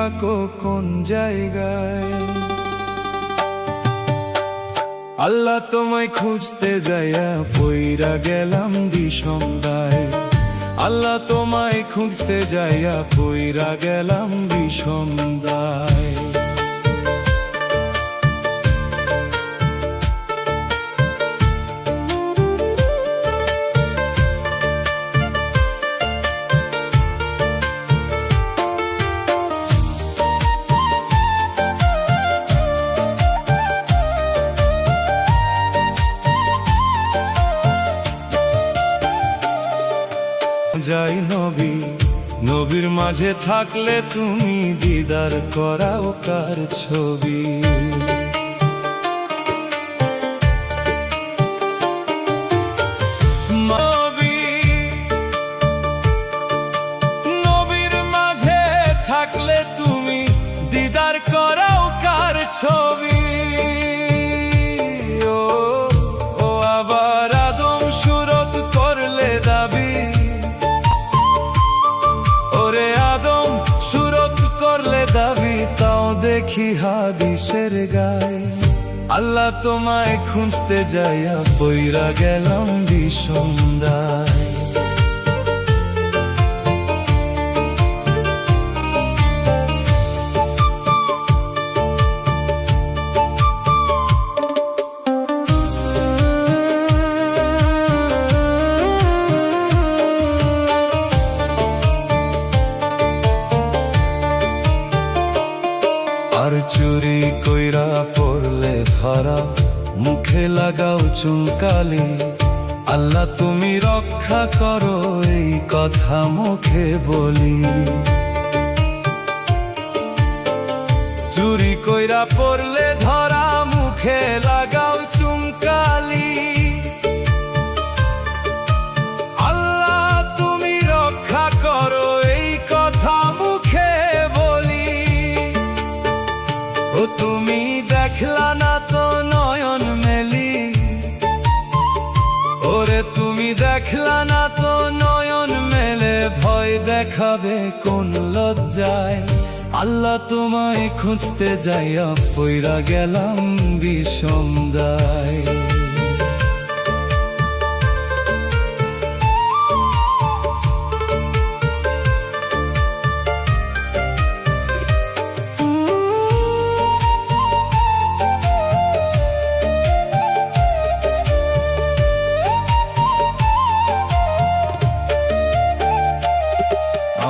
থাকো কোন জায়গায়। আল্লাহ তোমায় খুঁজতে যাইয়া পইরা গেলাম বিষমদায়। আল্লাহ তোমায় খুঁজতে যাইয়া পইরা গেলাম বিষমদায়। যাই নবী, নবীর মাঝে থাকলে তুমি দিদার করাও কার ছবি। নবী, নবীর মাঝে থাকলে তুমি দিদার করাও কার ছবি। ও আবার আদম সুরত করলে দাবি, আদম সুরত করলে দাবি, তাও দেখি হাদিসের গায়। আল্লাহ তোমায় খুঁজতে যাইয়া পইরা গেলাম বিষমদায়। আর চুরি কইরা পড়লে ধরা, মুখে লাগাও চুনকালি। আল্লাহ তুমি রক্ষা করো এই কথা মুখে বলি। চুরি কইরা পড়লে ধরা, মুখে লাগাও চুনকালি। আল্লাহ তুমি রক্ষা করো এই কথা মুখে বলি। ও তুমি দেখলা না তো নয়ন মেলি, ওরে তুমি দেখলা না তো নয়ন মেলে, ভয় দেখাবে কোন লজ্জায়। আল্লাহ তোমায় খুঁজতে যাইয়া পইরা গেলাম বিষমদায়।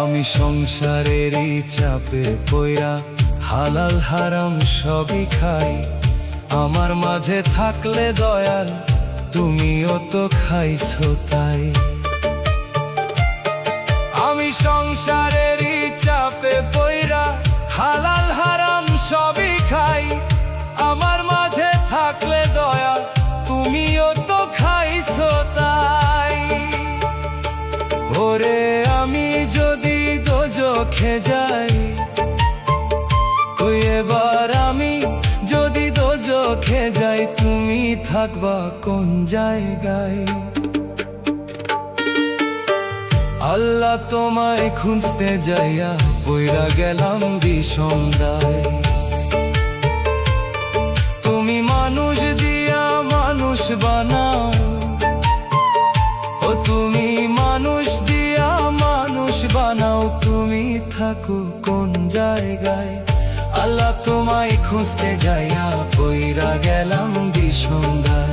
আমি সংসারেরই চাপে পইরা হালাল হারাম সবই খাই। আমার মাঝে থাকলে দয়াল তুমিও তো খাইছো তাই। আমি সংসারেরই চাপে পইরা হালাল হারাম সবই খাই। আমার মাঝে থাকলে দয়াল তুমিও তো খাইছো তাই। ওরে আমি যদি দোজখে যাই, কই এবার আমি যদি দোজখে যাই, তুমি থাকবা কোন জায়গায়। আল্লাহ তোমায় খুঁজতে যাইয়া পইরা গেলাম বিষমদায়। তুমি মানুষ দিয়া মানুষ বানাও, ও তুমি মানুষ দিয়া মানুষ বানাও, তুমি থাকো কোন জায়গায়। আল্লাহ তোমায় খুঁজতে যাইয়া পইরা গেলাম বিষমদায়।